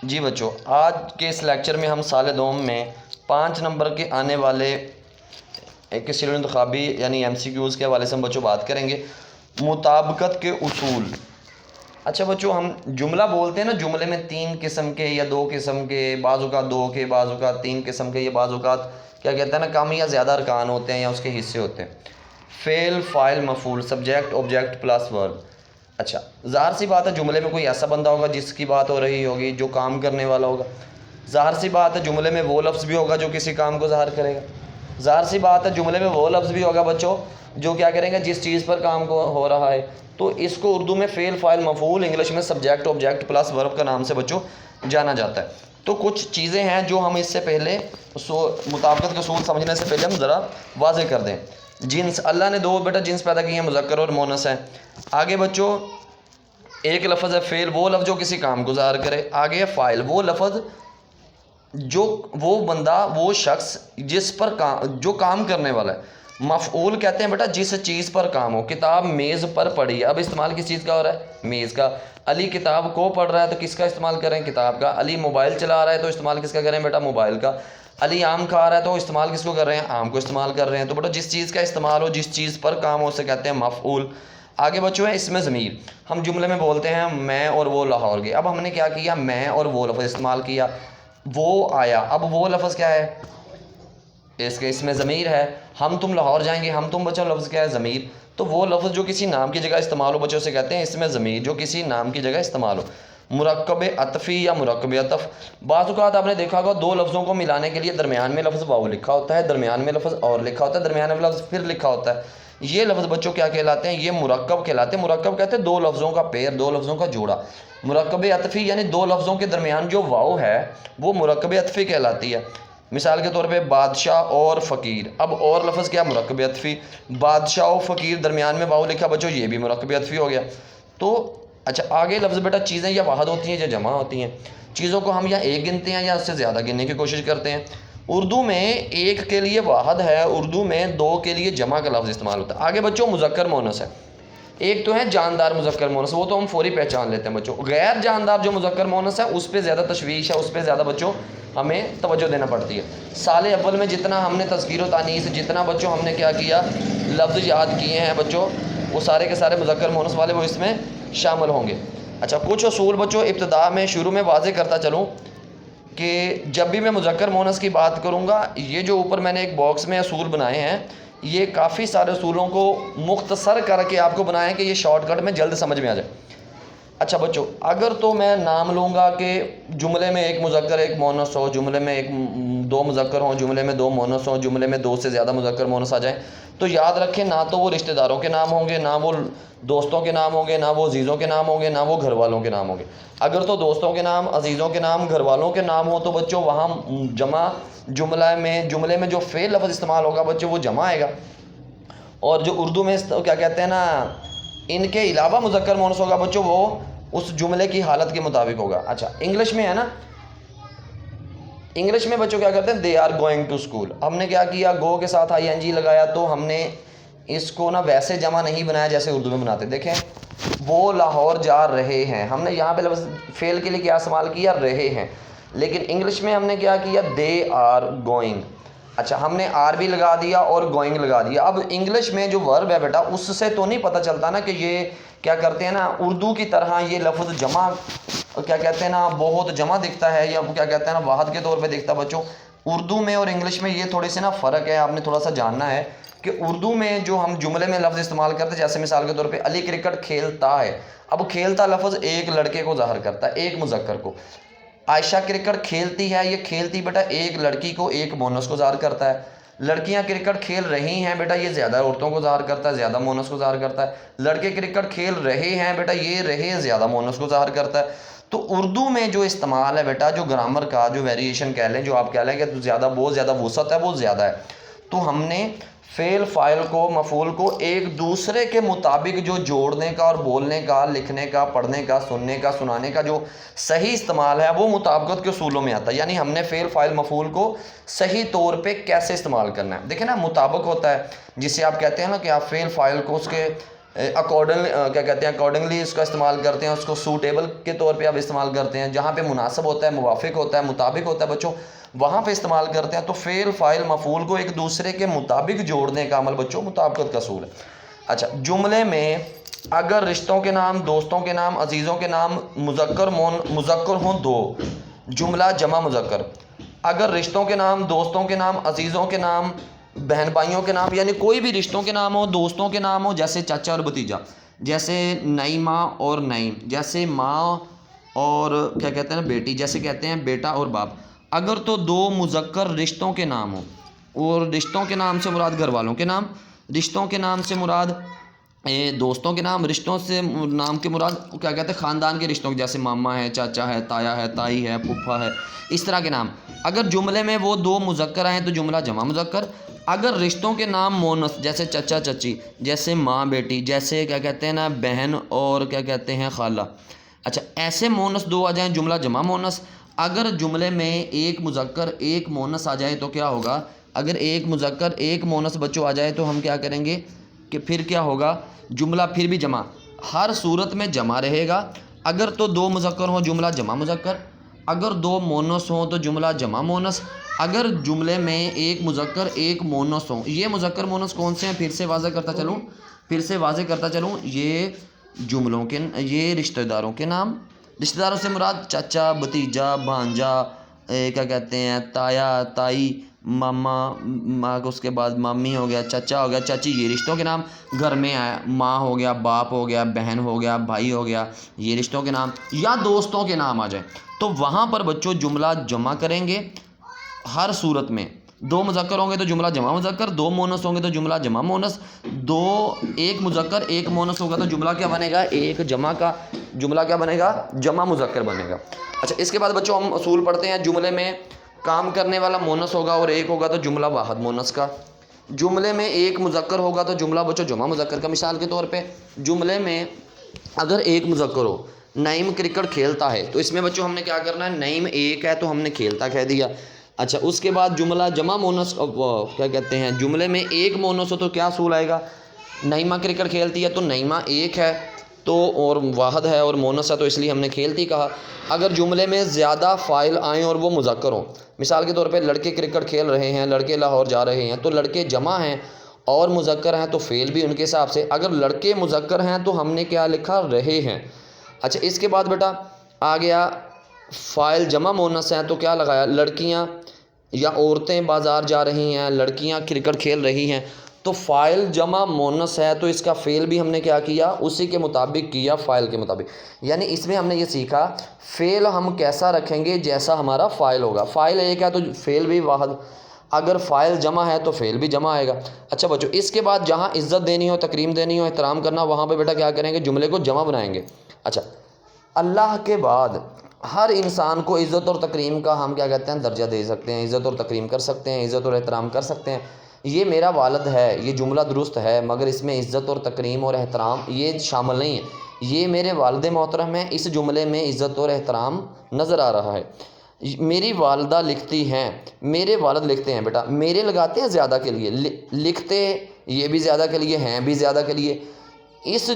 جی بچوں، آج کے اس لیکچر میں ہم سال دوم میں 5 نمبر کے آنے والے ایک کثیر انتخابی یعنی ایم سی کیوز کے حوالے سے ہم بچوں بات کریں گے، مطابقت کے اصول۔ اچھا بچوں، ہم جملہ بولتے ہیں نا، جملے میں 3 قسم کے یا 2 قسم کے، بعض اوقات 2 کے، بعض اوقات 3 قسم کے، یا بعض اوقات کیا کہتے ہیں نا کم یا زیادہ ارکان ہوتے ہیں یا اس کے حصے ہوتے ہیں۔ فعل، فاعل، مفعول، سبجیکٹ، آبجیکٹ پلس ورب۔ اچھا، ظاہر سی بات ہے جملے میں کوئی ایسا بندہ ہوگا جس کی بات ہو رہی ہوگی جو کام کرنے والا ہوگا۔ ظاہر سی بات ہے جملے میں وہ لفظ بھی ہوگا جو کسی کام کو ظاہر کرے گا۔ ظاہر سی بات ہے جملے میں وہ لفظ بھی ہوگا بچوں جو کیا کریں گے، جس چیز پر کام کو ہو رہا ہے۔ تو اس کو اردو میں فعل، فاعل، مفعول، انگلش میں سبجیکٹ، آبجیکٹ پلس ورب کا نام سے بچوں جانا جاتا ہے۔ تو کچھ چیزیں ہیں جو ہم اس سے پہلے مطابقت کے اصول سمجھنے سے پہلے ہم ذرا واضح کر دیں۔ جنس، اللہ نے 2 بیٹا جنس پیدا کیے ہیں، مذکر اور مؤنث ہیں۔ آگے بچوں ایک لفظ ہے فعل، وہ لفظ جو کسی کام کو ظاہر کرے۔ آگے ہے فاعل، وہ لفظ جو وہ بندہ، وہ شخص جس پر جو کام کرنے والا ہے۔ مفعول کہتے ہیں بیٹا جس چیز پر کام ہو۔ کتاب میز پر پڑھی ہے، اب استعمال کس چیز کا ہو رہا ہے؟ میز کا۔ علی کتاب کو پڑھ رہا ہے تو کس کا استعمال کریں؟ کتاب کا۔ علی موبائل چلا رہا ہے تو استعمال کس کا کریں بیٹا؟ موبائل کا۔ علی آم کھا رہا ہے تو استعمال کس کو کر رہے ہیں؟ آم کو استعمال کر رہے ہیں۔ تو بیٹا جس چیز کا استعمال ہو، جس چیز پر کام ہو، اسے کہتے ہیں مفعول۔ آگے بچوں ہے اس میں ضمیر، ہم جملے میں بولتے ہیں میں اور وہ لاہور گئے۔ اب ہم نے کیا کیا؟ میں اور وہ لفظ استعمال کیا، وہ آیا۔ اب وہ لفظ کیا ہے؟ اس میں ضمیر ہے، ہم تم لاہور جائیں گے، ہم تم بچوں لفظ کیا ہے؟ ضمیر۔ تو وہ لفظ جو کسی نام کی جگہ استعمال ہو بچوں سے کہتے ہیں اس میں ضمیر، جو کسی نام کی جگہ استعمال ہو۔ مرکب عطفی یا مرکب عطف، بعض اوقات آپ نے دیکھا ہوگا 2 لفظوں کو ملانے کے لیے درمیان میں لفظ واو لکھا ہوتا ہے، درمیان میں لفظ اور لکھا ہوتا ہے، درمیان میں لفظ پھر لکھا ہوتا ہے۔ یہ لفظ بچوں کیا کہلاتے ہیں؟ یہ مرکب کہلاتے ہیں۔ مرکب کہتے ہیں 2 لفظوں کا پیر، 2 لفظوں کا جوڑا۔ مرکب عطفی یعنی 2 لفظوں کے درمیان جو واو ہے وہ مرکب عطفی کہلاتی ہے۔ مثال کے طور پہ بادشاہ اور فقیر، اب اور لفظ کیا؟ مرکب عطفی۔ بادشاہ و فقیر درمیان میں واو لکھا بچوں، یہ بھی مرکب عطفی ہو گیا۔ تو اچھا آگے لفظ بیٹا چیزیں یا واحد ہوتی ہیں یا جمع ہوتی ہیں۔ چیزوں کو ہم یا ایک گنتے ہیں یا اس سے زیادہ گننے کی کوشش کرتے ہیں۔ اردو میں ایک کے لیے واحد ہے، اردو میں 2 کے لیے جمع کا لفظ استعمال ہوتا ہے۔ آگے بچوں مذکر مؤنث ہے، ایک تو ہے جاندار مذکر مؤنث، وہ تو ہم فوری پہچان لیتے ہیں بچوں۔ غیر جاندار جو مذکر مؤنث ہے اس پہ زیادہ تشویش ہے، اس پہ زیادہ بچوں ہمیں توجہ دینا پڑتی ہے۔ سال اول میں جتنا ہم نے تذکیر و تانیث، جتنا بچوں ہم نے کیا کیا لفظ یاد کیے ہیں بچوں، وہ سارے کے سارے مذکر مؤنث والے وہ اس میں شامل ہوں گے۔ اچھا کچھ اصول بچوں ابتدا میں شروع میں واضح کرتا چلوں کہ جب بھی میں مذکر مؤنث کی بات کروں گا، یہ جو اوپر میں نے ایک باکس میں اصول بنائے ہیں، یہ کافی سارے اصولوں کو مختصر کر کے آپ کو بنائیں کہ یہ شارٹ کٹ میں جلد سمجھ میں آ جائے۔ اچھا بچوں، اگر تو میں نام لوں گا کہ جملے میں ایک مذکر ایک مؤنث ہو، جملے میں 2 مذکر ہوں، جملے میں 2 مؤنث ہوں، جملے میں 2 سے زیادہ مذکر مؤنث آ جائیں، تو یاد رکھیں نہ تو وہ رشتہ داروں کے نام ہوں گے، نہ وہ دوستوں کے نام ہوں گے، نہ وہ عزیزوں کے نام ہوں گے، نہ وہ گھر والوں کے نام ہوں گے۔ اگر تو دوستوں کے نام، عزیزوں کے نام، گھر والوں کے نام ہو تو بچوں وہاں جمع جملے میں جو فعل لفظ استعمال ہوگا بچوں وہ جمع آئے گا۔ اور جو اردو میں کیا کہتے ہیں نا ان کے علاوہ مذکر مؤنث ہوگا بچوں، وہ اس جملے کی حالت کے مطابق ہوگا۔ اچھا انگلش میں ہے نا، انگلش میں بچوں کیا کرتے ہیں؟ They are going to school. ہم نے کیا کیا؟ گو کے ساتھ آئی این جی لگایا، تو ہم نے اس کو نا ویسے جمع نہیں بنایا جیسے اردو میں بناتے۔ دیکھیں وہ لاہور جا رہے ہیں، ہم نے یہاں پہ لفظ فعل کے لیے کیا استعمال کیا؟ رہے ہیں۔ لیکن انگلش میں ہم نے کیا کیا؟ They are going. اچھا ہم نے آر بھی لگا دیا اور گوئنگ لگا دیا۔ اب انگلش میں جو ورب ہے بیٹا اس سے تو نہیں پتہ چلتا نا کہ یہ کیا کرتے ہیں نا اردو کی طرح یہ لفظ جمع کیا کہتے ہیں نا بہت جمع دکھتا ہے یا کیا کہتے ہیں نا واحد کے طور پہ دکھتا ہے بچوں۔ اردو میں اور انگلش میں یہ تھوڑے سے نا فرق ہے، آپ نے تھوڑا سا جاننا ہے کہ اردو میں جو ہم جملے میں لفظ استعمال کرتے ہیں، جیسے مثال کے طور پہ علی کرکٹ کھیلتا ہے، اب کھیلتا لفظ ایک لڑکے کو ظاہر کرتا ہے، ایک مذکر کو۔ عائشہ کرکٹ کھیلتی ہے، یہ کھیلتی بیٹا ایک لڑکی کو، ایک مؤنث کو ظاہر کرتا ہے۔ لڑکیاں کرکٹ کھیل رہی ہیں بیٹا، یہ زیادہ عورتوں کو ظاہر کرتا ہے، زیادہ مؤنث کو ظاہر کرتا ہے۔ لڑکے کرکٹ کھیل رہے ہیں بیٹا، یہ رہے زیادہ مؤنث کو ظاہر کرتا ہے۔ تو اردو میں جو استعمال ہے بیٹا، جو گرامر کا جو ویریشن کہہ لیں، جو آپ کہہ لیں کہ زیادہ بہت زیادہ وسعت ہے، وہ زیادہ ہے۔ تو ہم نے فعل فاعل کو مفعول کو ایک دوسرے کے مطابق جو جوڑنے کا اور بولنے کا، لکھنے کا، پڑھنے کا، سننے کا، سنانے کا جو صحیح استعمال ہے وہ مطابقت کے اصولوں میں آتا ہے۔ یعنی ہم نے فعل فاعل مفعول کو صحیح طور پہ کیسے استعمال کرنا ہے۔ دیکھیں نا مطابق ہوتا ہے جسے آپ کہتے ہیں نا کہ آپ فعل فاعل کو اس کے اکارڈنگ کیا کہتے ہیں اکارڈنگلی اس کا استعمال کرتے ہیں، اس کو سوٹیبل کے طور پہ آپ استعمال کرتے ہیں، جہاں پہ مناسب ہوتا ہے، موافق ہوتا ہے، مطابق ہوتا ہے بچوں، وہاں پہ استعمال کرتے ہیں۔ تو فعل فاعل مفعول کو ایک دوسرے کے مطابق جوڑنے کا عمل بچوں مطابقت کا اصول ہے۔ اچھا، جملے میں اگر رشتوں کے نام، دوستوں کے نام، عزیزوں کے نام مذکر ہوں دو، جملہ جمع مذکر۔ اگر رشتوں کے نام، دوستوں کے نام، عزیزوں کے نام، بہن بھائیوں کے نام، یعنی کوئی بھی رشتوں کے نام ہو، دوستوں کے نام ہو، جیسے چچا اور بھتیجا، جیسے نعیمہ اور نعیم، جیسے ماں اور کیا کہتے ہیں نا بیٹی، جیسے کہتے ہیں بیٹا اور باپ، اگر تو دو مذکر رشتوں کے نام ہوں، اور رشتوں کے نام سے مراد گھر والوں کے نام، رشتوں کے نام سے مراد دوستوں کے نام، رشتوں سے نام کے مراد کیا کہتے ہیں خاندان کے رشتوں، جیسے ماما ہے، چاچا ہے، تایا ہے، تائی ہے، پھپھا ہے، اس طرح کے نام۔ اگر جملے میں وہ دو مذکر آئیں تو جملہ جمع مذکر۔ اگر رشتوں کے نام مونث، جیسے چچا چچی، جیسے ماں بیٹی، جیسے کیا کہتے ہیں نا بہن اور کیا کہتے ہیں خالہ، اچھا ایسے مونث دو آ جائیں جملہ جمع مونث۔ اگر جملے میں ایک مذکر ایک مونث آ جائے تو کیا ہوگا؟ اگر ایک مذکر ایک مونث بچوں آ جائے تو ہم کیا کریں گے کہ پھر کیا ہوگا؟ جملہ پھر بھی جمع، ہر صورت میں جمع رہے گا۔ اگر تو دو مذکر ہوں جملہ جمع مذکر، اگر دو مونث ہوں تو جملہ جمع مونث۔ اگر جملے میں ایک مذکر ایک مونث ہوں، یہ مذکر مونث کون سے ہیں؟ پھر سے واضح کرتا چلوں، یہ جملوں کے، یہ رشتہ داروں کے نام، رشتہ داروں سے مراد چچا، بھتیجا، بھانجا، کیا کہتے ہیں تایا، تائی، ماما، ماں کو اس کے بعد مامی ہو گیا، چچا ہو گیا، چاچی، یہ رشتوں کے نام۔ گھر میں ماں ہو گیا، باپ ہو گیا، بہن ہو گیا، بھائی ہو گیا، یہ رشتوں کے نام۔ یا دوستوں کے نام آ جائیں تو وہاں پر بچوں جملہ جمع کریں گے ہر صورت میں۔ دو مذکر ہوں گے تو جملہ جمع مذکر، دو مونث ہوں گے تو جملہ جمع مونث، ایک مذکر ایک مونث ہوگا تو جملہ کیا بنے گا؟ ایک جمع کا جملہ کیا بنے گا؟ جمع مذکر بنے گا۔ اچھا، اس کے بعد بچوں ہم اصول پڑھتے ہیں۔ جملے میں کام کرنے والا مونث ہوگا اور ایک ہوگا تو جملہ واحد مونث کا۔ جملے میں ایک مذکر ہوگا تو جملہ بچوں جمع مذکر کا۔ مثال کے طور پہ جملے میں اگر ایک مذکر ہو، نعیم کرکٹ کھیلتا ہے، تو اس میں بچوں ہم نے کیا کرنا ہے؟ نعیم ایک ہے تو ہم نے کھیلتا کہہ دیا۔ اچھا، اس کے بعد جملہ جمع مونث کیا کہتے ہیں، جملے میں ایک مونث ہو تو کیا اصول آئے گا؟ نعیمہ کرکٹ کھیلتی ہے تو نعیمہ ایک ہے تو اور واحد ہے اور مونث ہے تو اس لیے ہم نے کھیلتی کہا۔ اگر جملے میں زیادہ فاعل آئیں اور وہ مذکر ہوں، مثال کے طور پہ لڑکے کرکٹ کھیل رہے ہیں، لڑکے لاہور جا رہے ہیں، تو لڑکے جمع ہیں اور مذکر ہیں تو فعل بھی ان کے حساب سے۔ اگر لڑکے مذکر ہیں تو ہم نے کیا لکھا؟ رہے ہیں۔ اچھا، اس کے بعد بیٹا آ گیا فاعل جمع مونث ہیں تو کیا لگایا؟ لڑکیاں یا عورتیں بازار جا رہی ہیں، لڑکیاں کرکٹ کھیل رہی ہیں، تو فاعل جمع مونث ہے تو اس کا فعل بھی ہم نے کیا کیا؟ اسی کے مطابق کیا، فاعل کے مطابق۔ یعنی اس میں ہم نے یہ سیکھا فعل ہم کیسا رکھیں گے جیسا ہمارا فاعل ہوگا۔ فاعل ایک ہے تو فعل بھی واحد، اگر فاعل جمع ہے تو فعل بھی جمع آئے گا۔ اچھا بچوں، اس کے بعد جہاں عزت دینی ہو، تکریم دینی ہو، احترام کرنا، وہاں پہ بیٹا کیا کریں گے؟ جملے کو جمع بنائیں گے۔ اچھا، اللہ کے بعد ہر انسان کو عزت اور تکریم کا ہم کیا کہتے ہیں؟ درجہ دے سکتے ہیں، عزت اور تکریم کر سکتے ہیں، عزت اور احترام کر سکتے ہیں۔ یہ میرا والد ہے، یہ جملہ درست ہے، مگر اس میں عزت اور تکریم اور احترام یہ شامل نہیں ہے۔ یہ میرے والد محترم ہیں، اس جملے میں عزت اور احترام نظر آ رہا ہے۔ میری والدہ لکھتی ہیں، میرے والد لکھتے ہیں، بیٹا میرے لگاتے ہیں زیادہ کے لیے، لکھتے یہ بھی زیادہ کے لیے، ہیں بھی زیادہ کے لیے۔ اس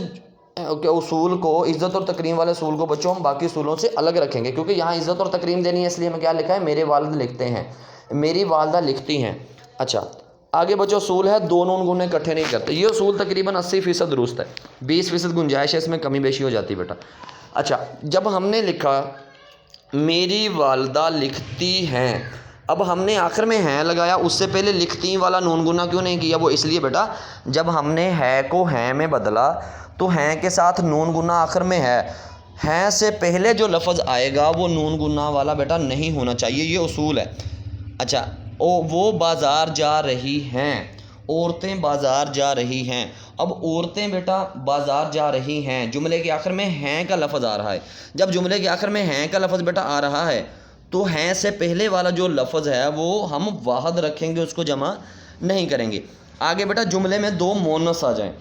اصول کو، عزت اور تکریم والے اصول کو بچوں ہم باقی اصولوں سے الگ رکھیں گے، کیونکہ یہاں عزت اور تکریم دینی ہے، اس لیے ہمیں کیا لکھا ہے؟ میرے والد لکھتے ہیں، میری والدہ لکھتی ہیں۔ اچھا، آگے بچوں اصول ہے دو نون گنے اکٹھے نہیں کرتے۔ یہ اصول تقریباً 80% درست ہے، 20% گنجائش ہے، اس میں کمی بیشی ہو جاتی بیٹا۔ اچھا، جب ہم نے لکھا میری والدہ لکھتی ہیں، اب ہم نے آخر میں ہیں لگایا، اس سے پہلے لکھتی والا نون گنا کیوں نہیں کیا؟ وہ اس لیے بیٹا جب ہم نے ہے کو ہیں میں بدلا تو ہیں کے ساتھ نون گنا آخر میں ہے، ہیں سے پہلے جو لفظ آئے گا وہ نون گنا والا بیٹا نہیں ہونا چاہیے، یہ اصول ہے۔ اچھا، وہ بازار جا رہی ہیں، عورتیں بازار جا رہی ہیں۔ اب عورتیں بیٹا بازار جا رہی ہیں، جملے کے آخر میں ہیں کا لفظ آ رہا ہے۔ جب جملے کے آخر میں ہیں کا لفظ بیٹا آ رہا ہے تو ہیں سے پہلے والا جو لفظ ہے وہ ہم واحد رکھیں گے، اس کو جمع نہیں کریں گے۔ آگے بیٹا جملے میں دو مونث آ جائیں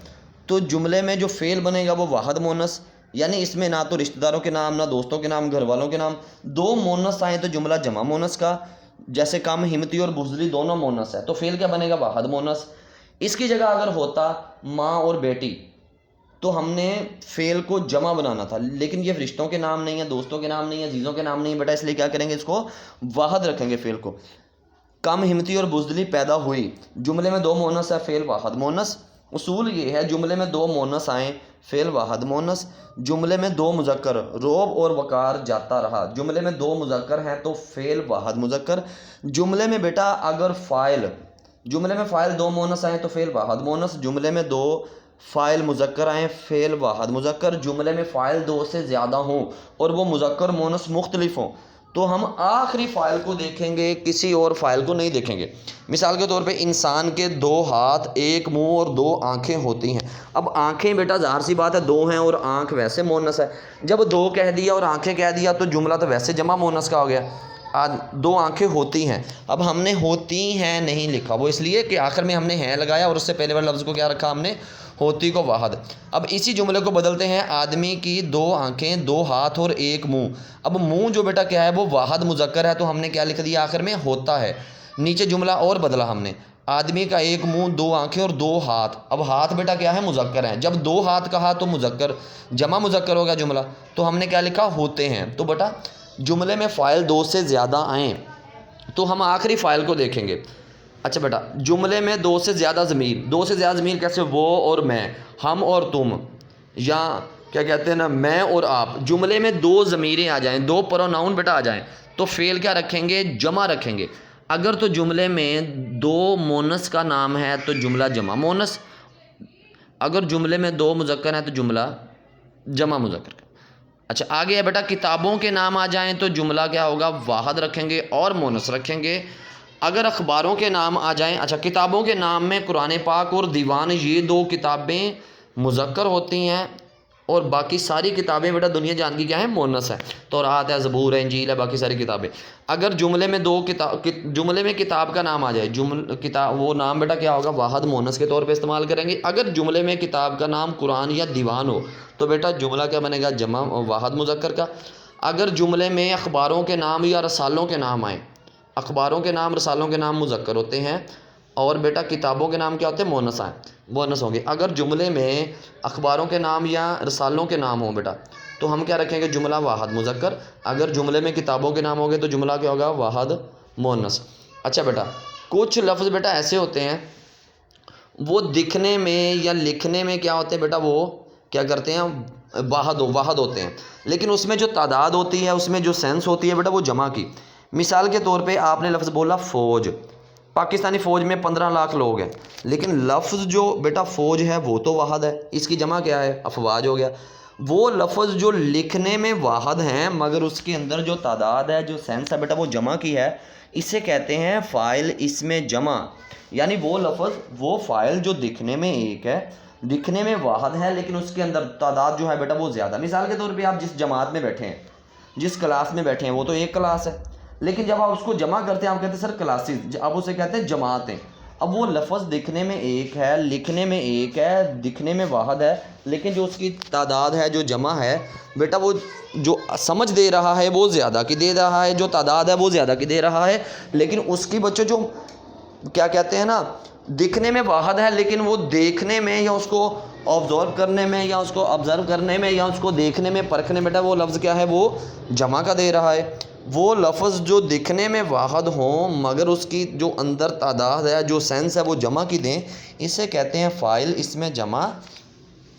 تو جملے میں جو فعل بنے گا وہ واحد مونث، یعنی اس میں نہ تو رشتہ داروں کے نام، نہ دوستوں کے نام، گھر والوں کے نام۔ دو مونث آئیں تو جملہ جمع مونث کا، جیسے کم ہمتی اور بزدلی دونوں مونث ہے تو فعل کیا بنے گا؟ واحد مونث۔ اس کی جگہ اگر ہوتا ماں اور بیٹی، تو ہم نے فعل کو جمع بنانا تھا، لیکن یہ رشتوں کے نام نہیں ہے، دوستوں کے نام نہیں ہے، عزیزوں کے نام نہیں ہے بیٹا، اس لیے کیا کریں گے، اس کو واحد رکھیں گے فعل کو۔ کم ہمتی اور بزدلی پیدا ہوئی، جملے میں 2 مؤنث ہے، فعل واحد مؤنث۔ اصول یہ ہے جملے میں 2 مؤنث آئیں، فعل واحد مؤنث۔ جملے میں 2 مذکر، روب اور وقار جاتا رہا، جملے میں 2 مذکر ہیں تو فعل واحد مذکر۔ جملے میں بیٹا اگر جملے میں فاعل 2 مؤنث آئیں تو فعل واحد مؤنث، جملے میں 2 فاعل مذکر آئیں فعل واحد مذکر، جملے میں فاعل 2 سے زیادہ ہوں اور وہ مذکر مؤنث مختلف ہوں تو ہم آخری فاعل کو دیکھیں گے، کسی اور فاعل کو نہیں دیکھیں گے۔ مثال کے طور پہ انسان کے 2 ہاتھ، 1 منہ اور 2 آنکھیں ہوتی ہیں۔ اب آنکھیں بیٹا ظاہر سی بات ہے 2 ہیں اور آنکھ ویسے مؤنث ہے، جب 2 کہہ دیا اور آنکھیں کہہ دیا تو جملہ تو ویسے جمع مؤنث کا ہو گیا۔ 2 آنکھیں ہوتی ہیں، اب ہم نے ہوتی ہیں نہیں لکھا، وہ اس لیے کہ آخر میں ہم نے ہیں لگایا اور اس سے پہلے والے لفظ کو کیا رکھا ہم نے، ہوتی کو واحد۔ اب اسی جملے کو بدلتے ہیں، آدمی کی 2 آنکھیں، 2 ہاتھ اور 1 منہ۔ اب منہ جو بیٹا کیا ہے وہ واحد مذکر ہے تو ہم نے کیا لکھ دیا آخر میں، ہوتا ہے۔ نیچے جملہ اور بدلا ہم نے، آدمی کا 1 منہ، 2 آنکھیں اور 2 ہاتھ۔ اب ہاتھ بیٹا کیا ہے، مذکر ہیں، جب 2 ہاتھ کہا تو مذکر، جمع مذکر ہو گیا جملہ، تو ہم نے کیا لکھا، ہوتے ہیں۔ تو بیٹا جملے میں فاعل 2 سے زیادہ آئیں تو ہم آخری فاعل کو دیکھیں گے۔ اچھا بیٹا جملے میں 2 سے زیادہ ضمیر، 2 سے زیادہ ضمیر کیسے، وہ اور میں، ہم اور تم، یا کیا کہتے ہیں نا، میں اور آپ۔ جملے میں 2 ضمیریں آ جائیں، 2 پروناؤن بیٹا آ جائیں تو فعل کیا رکھیں گے، جمع رکھیں گے۔ اگر تو جملے میں 2 مؤنث کا نام ہے تو جملہ جمع مؤنث، اگر جملے میں 2 مذکر ہیں تو جملہ جمع مذکر۔ اچھا آگے ہے بیٹا، کتابوں کے نام آ جائیں تو جملہ کیا ہوگا، واحد رکھیں گے اور مؤنث رکھیں گے۔ اگر اخباروں کے نام آ جائیں، اچھا کتابوں کے نام میں قرآن پاک اور دیوان، یہ 2 کتابیں مذکر ہوتی ہیں اور باقی ساری کتابیں بیٹا دنیا جان کی کیا ہیں، مؤنث ہیں، تورات ہے، زبور ہے، انجیل ہے، باقی ساری کتابیں۔ اگر جملے میں جملے میں کتاب کا نام آ جائے، کتاب وہ نام بیٹا کیا ہوگا، واحد مؤنث کے طور پہ استعمال کریں گے۔ اگر جملے میں کتاب کا نام قرآن یا دیوان ہو تو بیٹا جملہ کیا بنے گا، جمع واحد مذکر کا۔ اگر جملے میں اخباروں کے نام یا رسالوں کے نام آئیں، اخباروں کے نام، رسالوں کے نام مذکر ہوتے ہیں اور بیٹا کتابوں کے نام کیا ہوتے ہیں، مؤنث ہیں، مؤنث ہوں گے۔ اگر جملے میں اخباروں کے نام یا رسالوں کے نام ہوں بیٹا تو ہم کیا رکھیں گے، جملہ واحد مذکر۔ اگر جملے میں کتابوں کے نام ہوں گے تو جملہ کیا ہوگا، واحد مؤنث۔ اچھا بیٹا کچھ لفظ بیٹا ایسے ہوتے ہیں وہ دکھنے میں یا لکھنے میں کیا ہوتے ہیں بیٹا، وہ کیا کرتے ہیں، واحد ہوتے ہیں، لیکن اس میں جو تعداد ہوتی ہے، اس میں جو سینس ہوتی ہے بیٹا وہ جمع کی۔ مثال کے طور پہ آپ نے لفظ بولا فوج، پاکستانی فوج میں 15 لاکھ لوگ ہیں، لیکن لفظ جو بیٹا فوج ہے وہ تو واحد ہے، اس کی جمع کیا ہے، افواج ہو گیا۔ وہ لفظ جو لکھنے میں واحد ہیں مگر اس کے اندر جو تعداد ہے، جو سینس ہے بیٹا وہ جمع کی ہے، اسے کہتے ہیں فاعل اسم جمع۔ یعنی وہ لفظ، وہ فاعل جو دکھنے میں ایک ہے، دکھنے میں واحد ہے، لیکن اس کے اندر تعداد جو ہے بیٹا وہ زیادہ۔ مثال کے طور پہ آپ جس جماعت میں بیٹھے ہیں، جس کلاس میں بیٹھے ہیں، وہ تو ایک کلاس ہے، لیکن جب آپ اس کو جمع کرتے ہیں آپ کہتے ہیں سر کلاسز، آپ اسے کہتے ہیں جماعتیں۔ اب وہ لفظ دکھنے میں ایک ہے، لکھنے میں ایک ہے، دکھنے میں واحد ہے، لیکن جو اس کی تعداد ہے، جو جمع ہے بیٹا، وہ جو سمجھ دے رہا ہے وہ زیادہ کی دے رہا ہے، جو تعداد ہے وہ زیادہ کی دے رہا ہے، لیکن اس کی بچوں جو کیا کہتے ہیں نا، دکھنے میں واحد ہے لیکن وہ دیکھنے میں یا اس کو آبزرو کرنے میں یا اس کو آبزرو کرنے میں یا اس کو دیکھنے میں، پرکھنے میں بیٹا وہ لفظ کیا ہے، وہ جمع کا دے رہا ہے۔ وہ لفظ جو دکھنے میں واحد ہوں مگر اس کی جو اندر تعداد ہے، جو سینس ہے وہ جمع کی دیں، اسے کہتے ہیں فاعل اسم جمع۔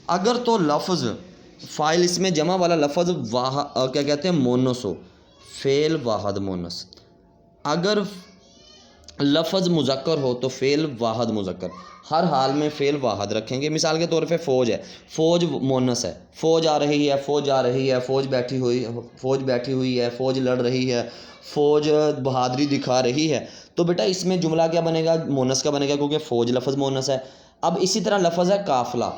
اگر تو لفظ فاعل اسم جمع والا لفظ کیا کہتے ہیں، مونس ہو، فعل واحد مونس۔ اگر لفظ مذکر ہو تو فعل واحد مذکر، ہر حال میں فعل واحد رکھیں گے۔ مثال کے طور پہ فوج ہے، فوج مونس ہے، فوج آ رہی ہے، فوج جا رہی ہے، فوج بیٹھی ہوئی ہے، فوج لڑ رہی ہے، فوج بہادری دکھا رہی ہے، تو بیٹا اس میں جملہ کیا بنے گا، مونس کا بنے گا، کیونکہ فوج لفظ مونس ہے۔ اب اسی طرح لفظ ہے قافلہ،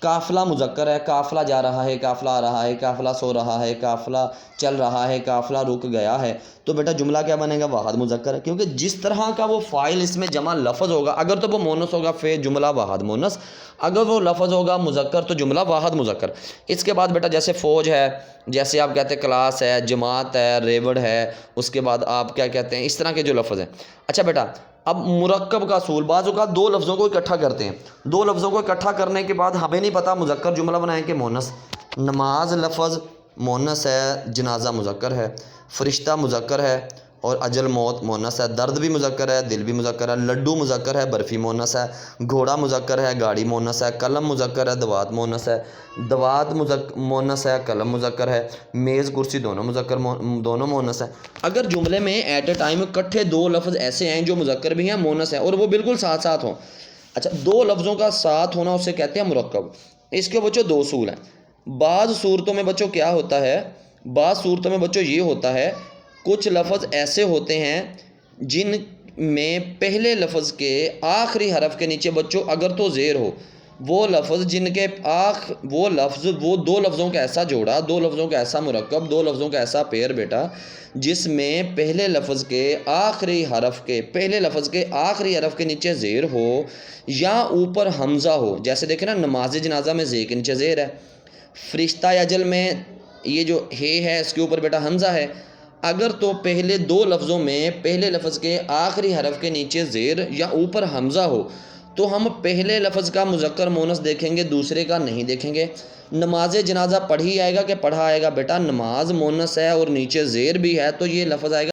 قافلہ مذکر ہے، قافلہ جا رہا ہے، قافلہ آ رہا ہے، قافلہ سو رہا ہے، قافلہ چل رہا ہے، قافلہ رک گیا ہے، تو بیٹا جملہ کیا بنے گا، واحد مذکر ہے، کیونکہ جس طرح کا وہ فاعل اس میں جمع لفظ ہوگا، اگر تو وہ مونس ہوگا پھر جملہ واحد مونس، اگر وہ لفظ ہوگا مذکر تو جملہ واحد مذکر۔ اس کے بعد بیٹا جیسے فوج ہے، جیسے آپ کہتے ہیں کلاس ہے، جماعت ہے، ریوڑ ہے، اس کے بعد آپ کیا کہتے ہیں، اس طرح کے جو لفظ ہیں۔ اچھا بیٹا اب مرکب کا اصول، بعض اوقات دو لفظوں کو اکٹھا کرتے ہیں، دو لفظوں کو اکٹھا کرنے کے بعد ہمیں نہیں پتہ مذکر جملہ بنائیں کہ مونس۔ نماز لفظ مونس ہے، جنازہ مذکر ہے، فرشتہ مذکر ہے اور اجل موت مونس ہے، درد بھی مذکر ہے، دل بھی مذکر ہے، لڈو مذکر ہے، برفی مونس ہے، گھوڑا مذکر ہے، گاڑی مونس ہے، قلم مذکر ہے، دوات مونس ہے، دوات مونس ہے، قلم مذکر ہے، میز کرسی دونوں مذکر دونوں مونس ہے۔ اگر جملے میں ایٹ اے ٹائم اکٹھے دو لفظ ایسے ہیں جو مذکر بھی ہیں مونس ہیں اور وہ بالکل ساتھ ساتھ ہوں، اچھا دو لفظوں کا ساتھ ہونا اسے کہتے ہیں مرکب۔ اس کے بچوں دو اصول ہیں۔ بعض صورتوں میں بچوں کیا ہوتا ہے، بعض صورتوں میں بچوں یہ ہوتا ہے کچھ لفظ ایسے ہوتے ہیں جن میں پہلے لفظ کے آخری حرف کے نیچے بچوں اگر تو زیر ہو، وہ لفظ جن کے وہ دو لفظوں کا ایسا جوڑا، دو لفظوں کا ایسا مرکب، دو لفظوں کا ایسا پیر بیٹا جس میں پہلے لفظ کے آخری حرف کے نیچے زیر ہو یا اوپر حمزہ ہو۔ جیسے دیکھیں نا نماز جنازہ میں زے کے نیچے زیر ہے، فرشتہ اجل میں یہ جو ہے اس کے اوپر بیٹا حمزہ ہے۔ اگر تو پہلے دو لفظوں میں پہلے لفظ کے آخری حرف کے نیچے زیر یا اوپر حمزہ ہو تو ہم پہلے لفظ کا مذکر مونس دیکھیں گے، دوسرے کا نہیں دیکھیں گے۔ نماز جنازہ پڑھی آئے گا کہ پڑھا آئے گا بیٹا، نماز مونس ہے اور نیچے زیر بھی ہے تو یہ لفظ آئے گا